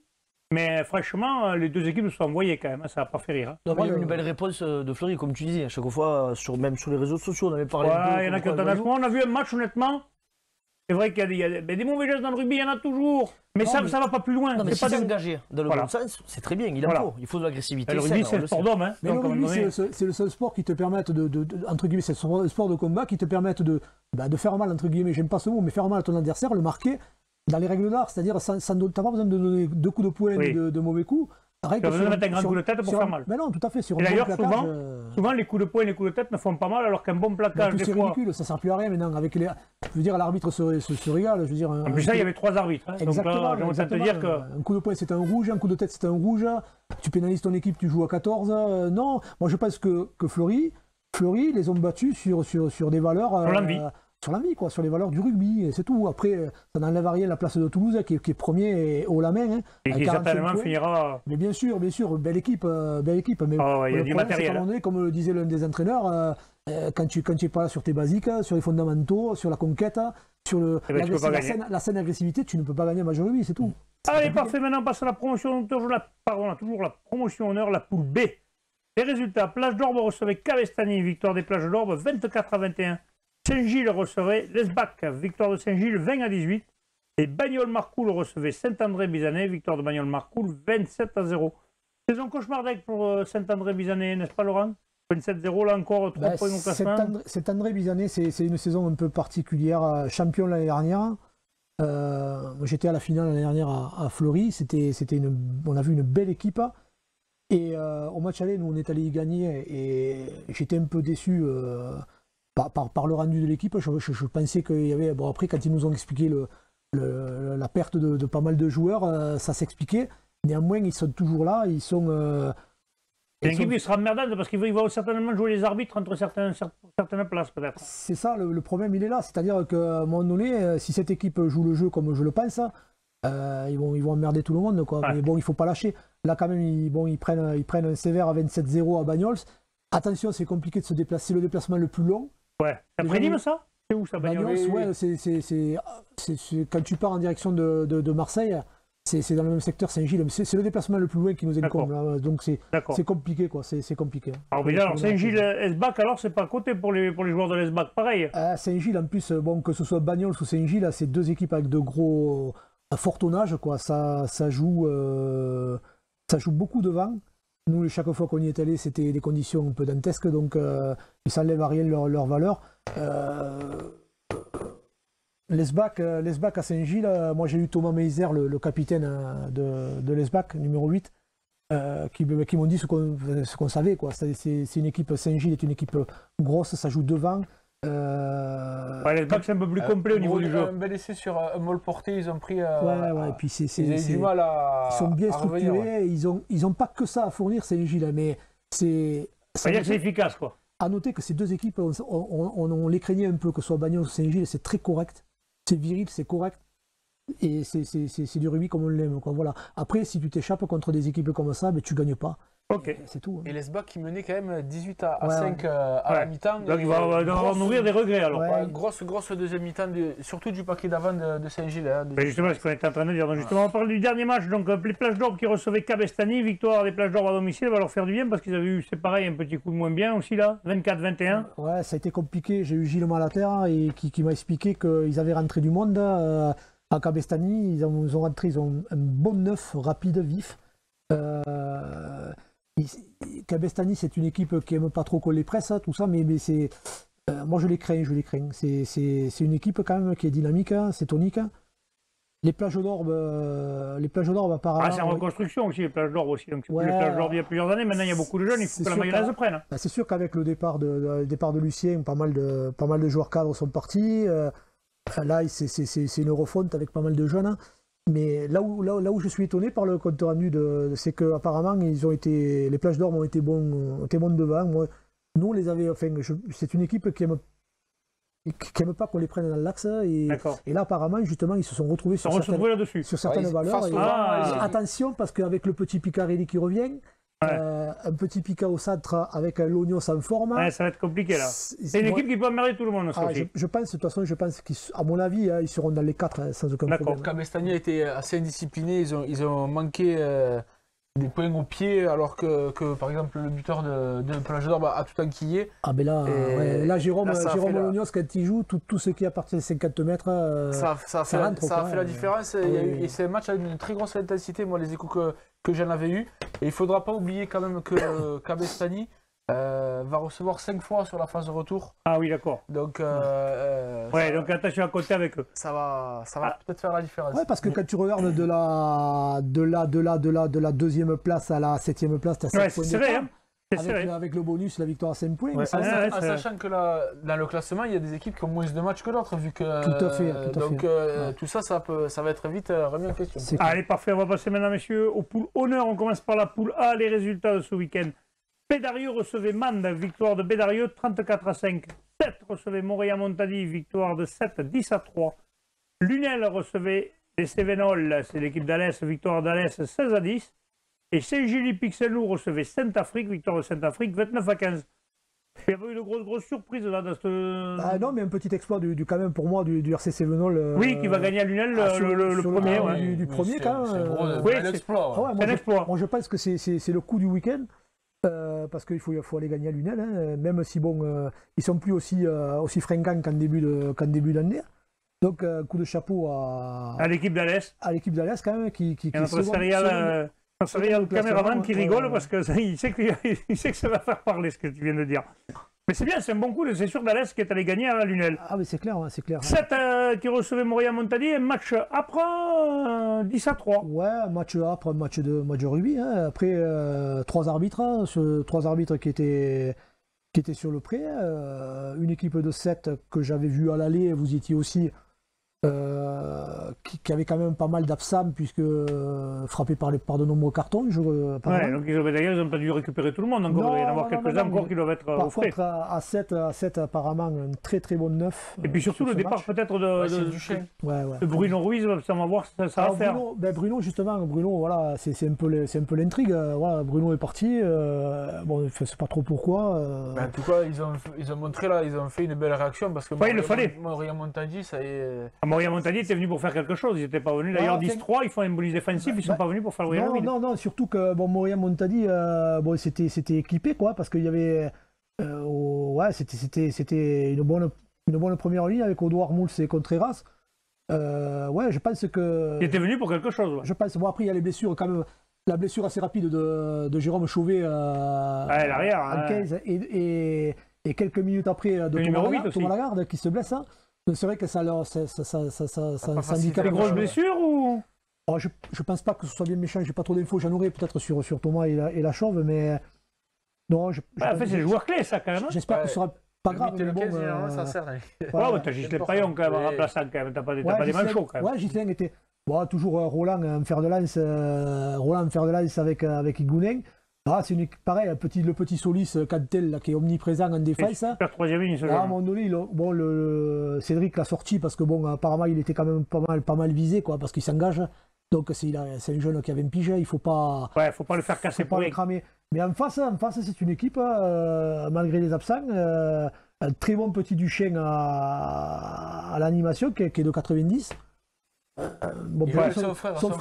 mais franchement les deux équipes se sont envoyées quand même, ça n'a pas fait rire. Hein. Il y a eu une belle réponse de Fleury comme tu disais, à chaque fois même sur les réseaux sociaux on avait parlé il y en a qui ont tendance. On a vu un match honnêtement. C'est vrai qu'il y a des mauvais gestes dans le rugby, il y en a toujours. Mais ça ne va pas plus loin. Non, mais si c'est engagé dans le bon sens, c'est très bien, il faut de l'agressivité. Le rugby, c'est le sport d'homme. Hein. Mais le rugby, c'est le seul sport qui te permette entre guillemets, c'est le sport de combat qui te permette de faire mal, entre guillemets, j'aime pas ce mot, mais faire mal à ton adversaire, le marquer dans les règles d'art. C'est-à-dire, tu n'as pas besoin de donner 2 coups de poing et de mauvais coups. Tu as besoin de mettre un grand coup de tête pour faire mal. Mais non, tout à fait. Et d'ailleurs, souvent, les coups de poing et les coups de tête ne font pas mal, alors qu'un bon plaquage, c'est ridicule, ça ne sert plus à rien maintenant. Je veux dire, l'arbitre se régale. Je veux dire, en plus, ça, il y avait 3 arbitres. Hein. Exactement. Donc là, te dire que... Un coup de poing, c'est un rouge, un coup de tête, c'est un rouge. Tu pénalises ton équipe, tu joues à 14. Non, moi, je pense que Fleury les ont battus sur des valeurs... Sur l'envie. sur la vie, quoi, sur les valeurs du rugby, et c'est tout. Après, ça n'enlève à rien la place de Toulouse, qui est premier et haut la main. Hein, et qui certainement finira. Mais bien sûr, belle équipe. Mais il y a du matériel. Donné, comme le disait l'un des entraîneurs, quand tu es pas là sur tes basiques, sur les fondamentaux, sur la conquête, sur la saine agressivité, tu ne peux pas gagner un match de rugby, c'est tout. Allez, parfait, maintenant on passe à la promotion, toujours la promotion honneur, la poule B. Les résultats, Plage d'Orbe recevait Cabestany, victoire des Plages d'Orbe 24-21. Saint-Gilles recevait l'Esbac, victoire de Saint-Gilles 20-18. Et Bagnols-Marcoul recevait Saint-André-Bizanet, victoire de Bagnols-Marcoul 27-0. Saison cauchemardesque pour Saint-André-Bizanet, n'est-ce pas Laurent? 27-0, là encore, 3 points au classement. Saint-André-Bizanet, c'est une saison un peu particulière. Champion l'année dernière. J'étais à la finale l'année dernière à Fleury. On a vu une belle équipe. Et au match aller, nous on est allé y gagner. Et j'étais un peu déçu par le rendu de l'équipe. Je pensais qu'il y avait. Bon, après, quand ils nous ont expliqué la perte de pas mal de joueurs, ça s'expliquait. Néanmoins, ils sont toujours là. Ils sont. L'équipe qui sera merdante parce qu'il va certainement jouer les arbitres entre certaines places, peut-être. C'est ça, le problème, il est là. C'est-à-dire qu'à un moment donné, si cette équipe joue le jeu comme je le pense, ils vont emmerder tout le monde, quoi. Ouais. Mais bon, il ne faut pas lâcher. Là, quand même, ils prennent un sévère à 27-0 à Bagnols. Attention, c'est compliqué de se déplacer. C'est le déplacement le plus long. Ouais. C'est après Nîmes, ça? C'est où ça, Bagnols? Ouais, c'est quand tu pars en direction de Marseille. C'est dans le même secteur Saint-Gilles, c'est le déplacement le plus loin qui nous incombe, là. Donc c'est compliqué, quoi. C'est compliqué. Alors Saint-Gilles, Esbac, alors c'est pas à côté pour les joueurs de l'Esbac, pareil. Saint-Gilles, en plus, bon, que ce soit Bagnols ou Saint-Gilles, c'est deux équipes avec de gros fort tonnage, quoi. Ça joue beaucoup de vent. Nous, chaque fois qu'on y est allé, c'était des conditions un peu dantesques, donc ils s'enlèvent à rien leur valeur. L'Esbac à Saint-Gilles, moi j'ai eu Thomas Meiser, le capitaine de l'Esbac, numéro 8, qui m'ont dit ce qu'on savait, quoi. C'est une équipe, Saint-Gilles est une équipe grosse, ça joue devant. L'Esbac c'est un peu plus complet au niveau du jeu. Un bel essai sur un molle porté, ils ont pris. Et puis ils ont du mal à. Ils sont bien structurés, revenir, ouais. Ils ont pas que ça à fournir, Saint-Gilles, mais c'est. C'est efficace, quoi. À noter que ces deux équipes, on les craignait un peu, que ce soit Bagnols ou Saint-Gilles, c'est très correct. C'est viril, c'est correct. Et c'est du rugby comme on l'aime, quoi. Voilà. Après, si tu t'échappes contre des équipes comme ça, ben, tu ne gagnes pas. Ok. C'est tout. Hein. Et l'Esbac qui menait quand même 18 à 5 à la mi-temps. Donc il va nourrir des regrets alors. Ouais. Grosse deuxième mi-temps, surtout du paquet d'avant de Saint-Gilles. Hein, justement, ce qu'on était en train de dire. Donc, justement, on parle du dernier match. Donc les Plages d'Orbe qui recevaient Cabestany, victoire des Plages d'Orbe à domicile, va leur faire du bien parce qu'ils avaient eu, c'est pareil, un petit coup de moins bien aussi là, 24-21. Ouais, ça a été compliqué. J'ai eu Gilles Malater et qui m'a expliqué qu'ils avaient rentré du monde à Cabestany. Ils ont rentré, ils ont un bon neuf, rapide, vif. Cabestany, c'est une équipe qui n'aime pas trop qu'on les presse, tout ça, mais c'est. Moi, je les crains. C'est une équipe quand même qui est dynamique, c'est tonique. Les Plages d'Orbe apparemment. C'est en reconstruction aussi, les Plages d'Orbe aussi. Donc, les Plages d'Orbe il y a plusieurs années. Maintenant, il y a beaucoup de jeunes, il faut que la mayonnaise prenne. C'est sûr qu'avec le départ de Lucien, pas mal de joueurs cadres sont partis. Là, c'est une refonte avec pas mal de jeunes. Mais là où je suis étonné par le compte rendu, c'est qu'apparemment, les Plages d'Orbe ont été bons devant. Moi, nous, on les avait. Enfin, c'est une équipe qui aime pas qu'on les prenne dans l'axe. Et là, apparemment, justement, ils se sont retrouvés sur certaines valeurs. Attention, parce qu'avec le petit Picarelli qui revient, un petit Pica au centre avec un Lognos en forme. Ouais, ça va être compliqué là. C'est une équipe qui peut emmerder tout le monde. Je pense, de toute façon, qu'à mon avis, ils seront dans les 4 sans aucun problème. Cabestany a été assez indiscipliné. Ils ont manqué des points au pied, alors que par exemple, le buteur de Plage d'Orbe a tout enquillé. Ah, ben là, Jérôme Lognos, quand il joue, tout ce qui est à partir des 50 mètres. Ça a fait la différence. Et c'est un match avec une très grosse intensité. Moi, les échos que j'en avais eu. Et il ne faudra pas oublier quand même que Cabestany va recevoir 5 fois sur la phase de retour. Ah oui, d'accord. Donc, donc attention à côté avec eux. Ça va peut-être faire la différence. Ouais, parce que quand tu regardes de la deuxième place à la 7e place, tu as 5 points d'écart. Avec le bonus, la victoire à 5 points. En sachant que dans le classement, il y a des équipes qui ont moins de matchs que d'autres. Tout à fait. Tout ça va être vite remis en question. Allez, parfait. On va passer maintenant, messieurs, aux poules honneur. On commence par la poule A. Les résultats de ce week-end. Bédarieux recevait Mende. Victoire de Bédarieux 34-5. 7 recevait Montréal-Montady, victoire de 7-10-3. Lunel recevait les Cévenols, c'est l'équipe d'Alès, victoire d'Alès 16-10. Et Saint-Gilles-Pixelou recevait Saint-Afrique, victoire de Saint-Afrique 29-15. Il y avait eu de grosses surprises là dans cette... Ah non, mais un petit exploit quand même pour moi du RC Cévenol. Oui, qui va gagner à Lunel le premier. Ouais. Du premier quand même. C'est un exploit. C'est un exploit. Moi je pense que c'est le coup du week-end. Parce qu'il faut aller gagner à Lunel, hein, même si bon, ils sont plus aussi fringants qu'en début d'année. Donc coup de chapeau à l'équipe d'Alès. À l'équipe d'Alès quand même qui et notre serial caméraman qui rigole parce qu'il sait que ça va faire parler ce que tu viens de dire. Mais c'est bien, c'est un bon coup, c'est sûr d'Alès qui est allé gagner à la Lunel. Ah mais c'est clair, c'est clair. 7 qui recevait Montréal-Montady, un match après 10-3. Ouais, un match après, match de rugby. Hein. Après 3 arbitres, trois arbitres qui étaient sur le pré. Une équipe de 7 que j'avais vue à l'aller, vous y étiez aussi. Qui avait quand même pas mal d'absents puisque frappé par de nombreux cartons. Ouais, donc ils n'ont pas dû récupérer tout le monde encore. Il y en a encore quelques-uns encore qui doivent être par contre à 7 apparemment un très très bon 9. Et puis surtout le départ peut-être de Bruno Ruiz, ça va voir ça va faire. Bruno justement, voilà, c'est un peu l'intrigue. Voilà, Bruno est parti. Bon, je sais pas trop pourquoi. En tout cas, ils ont montré là, ils ont fait une belle réaction parce que il le fallait. Montady, ça y est. Montréal-Montady était venu pour faire quelque chose, ils n'étaient pas venus. D'ailleurs, 10-3, ils font un bonus défensif, ils ne sont pas venus pour faire le vide. Non, surtout que Montréal-Montady, c'était équipé, quoi, parce qu'il y avait. C'était une bonne première ligne avec Audouard, Mouls et Contreras. Je pense que. Il était venu pour quelque chose. Ouais. Je pense. Bon, après, il y a les blessures, quand même. La blessure assez rapide de Jérôme Chauvet l'arrière, en 15 et quelques minutes après de Thomas Lagarde qui se blesse. Hein. C'est vrai que ça handicape. Des grosses blessures ou je pense pas que ce soit bien méchant, j'ai pas trop d'infos, j'en aurais peut-être sur Thomas et la Chauve, mais non. En fait, c'est le joueur clé, ça, quand même. J'espère que ce sera pas grave. Mais bon, ça sert. T'as Ghislain Paillon quand même en remplaçant, quand même. T'as pas des manchots, quand même. Ouais, Ghislain était. Bon, toujours Roland en fer de lance avec Igounen. Ah, c'est pareil, le petit Solis Cantel là, qui est omniprésent en défense. Super troisième ligne, ce à un moment donné, Cédric l'a sorti parce que bon, apparemment il était quand même pas mal visé, quoi, parce qu'il s'engage. Donc c'est un jeune qui avait un pige, il faut pas. Ouais, faut pas le faire casser pour le cramer. Mais en face, c'est une équipe, malgré les absents, un très bon petit Duchesne à l'animation qui est de 90. Son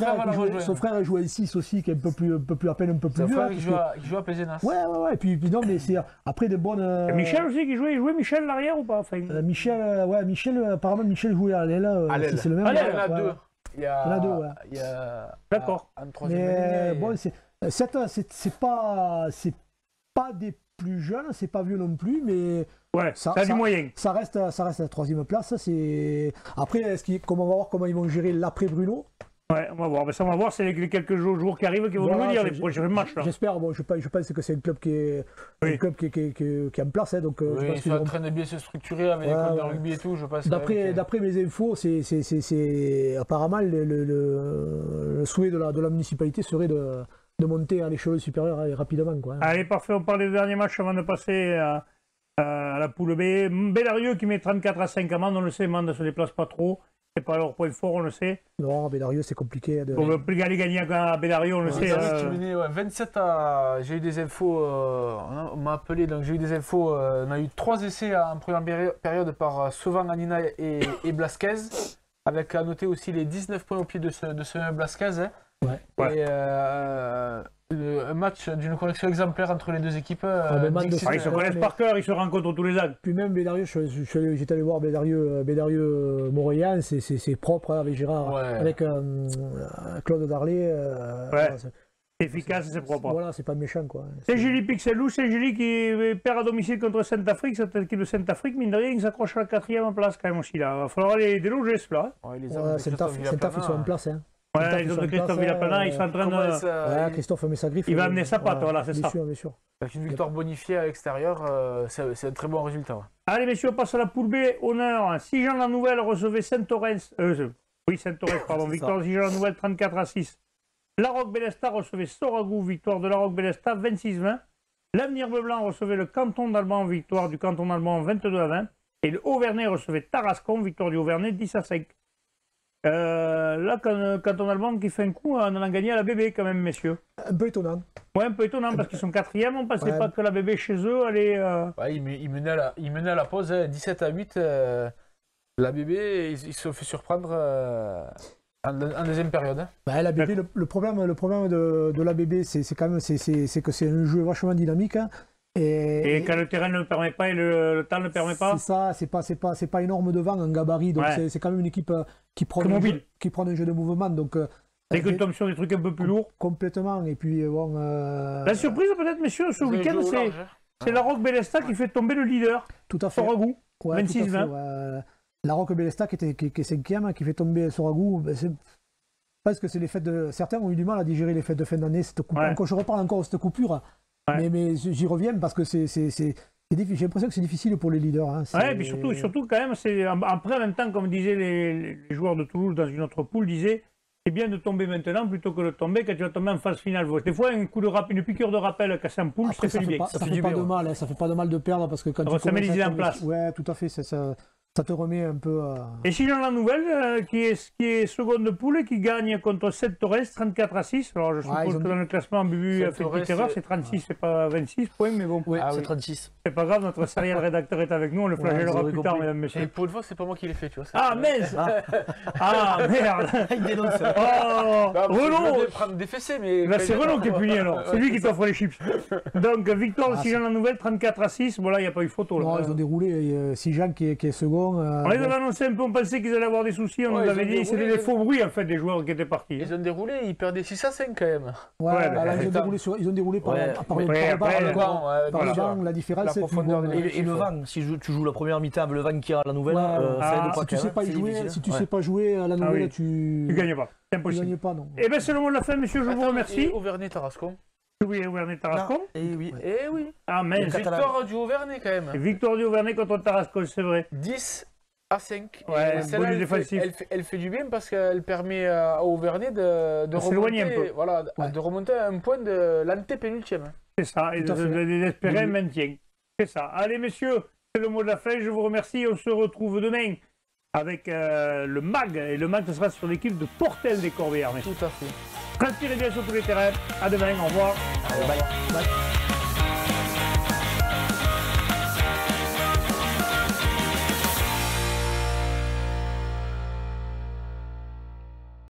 frère joue à 6 aussi, qui est un peu plus à peine un peu plus vieux. Son frère qui joue à Plaisénas. Ouais. Et puis non, mais c'est après de bonnes. Michel aussi qui jouait, il jouait Michel l'arrière ou pas? Michel, apparemment Michel jouait à l'aile. C'est le même. Il y en a deux. Il y en a deux, ouais. D'accord. Mais bon, c'est pas des plus jeunes, c'est pas vieux non plus, mais. Ouais, ça a du moyen. Ça reste à la troisième place. Après, on va voir comment ils vont gérer l'après Bruno. Ouais, on va voir. Mais ça, on va voir, c'est les quelques jours qui arrivent qui vont nous dire les prochains matchs. J'espère. Bon, je pense que c'est un club qui est en place. Hein, donc, ils sont en train de bien se structurer avec les clubs de rugby et tout. Je pense. D'après mes infos, c'est apparemment le souhait de la municipalité serait de monter à l'échelon supérieur rapidement, quoi. Hein. Allez, parfait. On parle des derniers matchs avant de passer à la poule B. Bédarieux qui met 34-5 à Mende, on le sait, Mende ne se déplace pas trop. C'est pas leur point fort, on le sait. Non, Bédarieux, c'est compliqué. Pour le plus gagner à Bédarieux, on le sait. 27 à. J'ai eu des infos. On m'a appelé, donc j'ai eu des infos. On a eu 3 essais en première période par Sauvan, Anina et Blasquez. Avec à noter aussi les 19 points au pied de ce même Blasquez. Hein. Ouais. Et un match d'une connexion exemplaire entre les deux équipes. Ils se connaissent par cœur, ils se rencontrent tous les ans. Puis même Bédarieux, j'étais allé voir Bédarieux Montréal, c'est propre, hein, avec Gérard, avec Claude Darley. Efficace, c'est propre. Voilà, c'est pas méchant, quoi. C'est Julie Pixelou, c'est Julie qui perd à domicile contre Saint-Afrique. Cette équipe de Saint-Afrique, mine de rien, ils s'accrochent à la 4e place quand même aussi là. Il va falloir les déloger ceux-là. Saint-Afrique, ils sont en place, hein. Ouais, les hommes de Christophe Villaplana, ils sont en train de. Christophe met sa griffe. Il va amener sa patte, voilà, c'est ça. Bien sûr. Avec une victoire bonifiée à l'extérieur, c'est un très bon résultat. Ouais. Allez, messieurs, on passe à la poule B. Honneur. Sigean-la-Nouvelle recevait Saint-Orens. Saint-Orens, pardon. Victoire de Sigean-la-Nouvelle 34-6. La Roque-Bélestat recevait Soragou. Victoire de la Roque-Bélestat 26-20. L'Avenir Bleu Blanc recevait le Canton d'Alban, victoire du Canton d'Alban 22-20. Et le Auvernais recevait Tarascon, victoire du Auvernais 10-5. Là, Canton d'Alban qui fait un coup en allant gagner à la BB quand même, messieurs. Un peu étonnant. Ouais, un peu étonnant parce qu'ils sont 4e. On ne pensait pas que la BB chez eux allait... Ouais, il menait à la pause 17-8. La BB, il se fait surprendre en deuxième période. Bah, la BB, le problème de la BB, c'est quand même c'est que c'est un jeu vachement dynamique. Hein. Et quand le terrain ne le permet pas et le temps ne le permet pas. C'est ça, c'est pas énorme devant en gabarit, donc c'est quand même une équipe qui prend un jeu de mouvement. Donc, et que tu tombes sur des trucs un peu plus lourds. Complètement. Et puis bon. La surprise peut-être, messieurs, ce week-end, c'est la Roque Bélesta qui fait tomber le leader. Tout à fait. Soragou, ouais, 26-20. La Roque Bélesta qui est 5e, qui fait tomber Soragou. Ben, parce que c'est les fêtes de. Certains ont eu du mal à digérer les fêtes de fin d'année. Je reparle encore de cette coupure. Ouais. Mais j'y reviens parce que c'est difficile. J'ai l'impression que c'est difficile pour les leaders. Hein. Ouais, puis surtout quand même, après en même temps, comme disaient les joueurs de Toulouse dans une autre poule, disaient c'est bien de tomber maintenant plutôt que de tomber quand tu vas tomber en phase finale. Des fois, une piqûre de rappel cassé en poule, ça fait du bien. Ça fait pas de mal, ça fait pas de mal de perdre parce que quand ça met les idées en place. Ouais, tout à fait. Ça te remet un peu. Et sinon, la nouvelle, qui est seconde poule et qui gagne contre 7 Torres, 34-6. Alors, je suppose que dans le classement, Bubu a fait une petite erreur, c'est 36, c'est pas 26 points, mais bon. Oui, c'est 36. C'est pas grave, notre serial rédacteur est avec nous, on le flagellera plus tard, mesdames, messieurs. Et pour une fois, c'est pas moi qui l'ai fait, tu vois. Ah, mince. Ah, merde. Il dénonce. Oh, Renaud. Je vais prendre des fessées, mais. Là, c'est Renaud qui est puni alors. C'est lui qui t'offre les chips. Donc, victoire de Sijan la nouvelle, 34-6. Bon, là, il n'y a pas eu photo. Non, ils ont déroulé. Sijan qui est second. On les avait annoncé un peu, on pensait qu'ils allaient avoir des soucis. On nous avait dit c'était des faux bruits en fait des joueurs qui étaient partis. Ils ont déroulé, ils perdaient 6-5 quand même. Ils ont déroulé par le banc. La différence, c'est et le vent. Si tu joues la première mi-temps, le vent qui a la nouvelle, ça aide pas. Si tu sais pas jouer à la nouvelle, tu gagnes pas. C'est impossible. Tu gagnes pas, non. Eh bien, c'est le mot de la fin, messieurs. Je vous remercie. Auvernais-Tarascon. Oui, Auvernais-Tarascon. Eh oui. Ah, mais victoire du Auvernais quand même. Victoire du Auvernais contre Tarascon, c'est vrai. 10-5. Ouais, celle-là, elle fait du bien parce qu'elle permet à Auvernais de remonter, un peu. Voilà, de remonter à un point de l'antépénultième. C'est ça, et d'espérer un maintien. C'est ça. Allez, messieurs, c'est le mot de la fin. Je vous remercie. On se retrouve demain avec le MAG. Et le MAG, ce sera sur l'équipe de Portel des Corbières. Tout à fait. Transpirez bien sur tous les terrains. À demain. Au revoir. Allez, bye.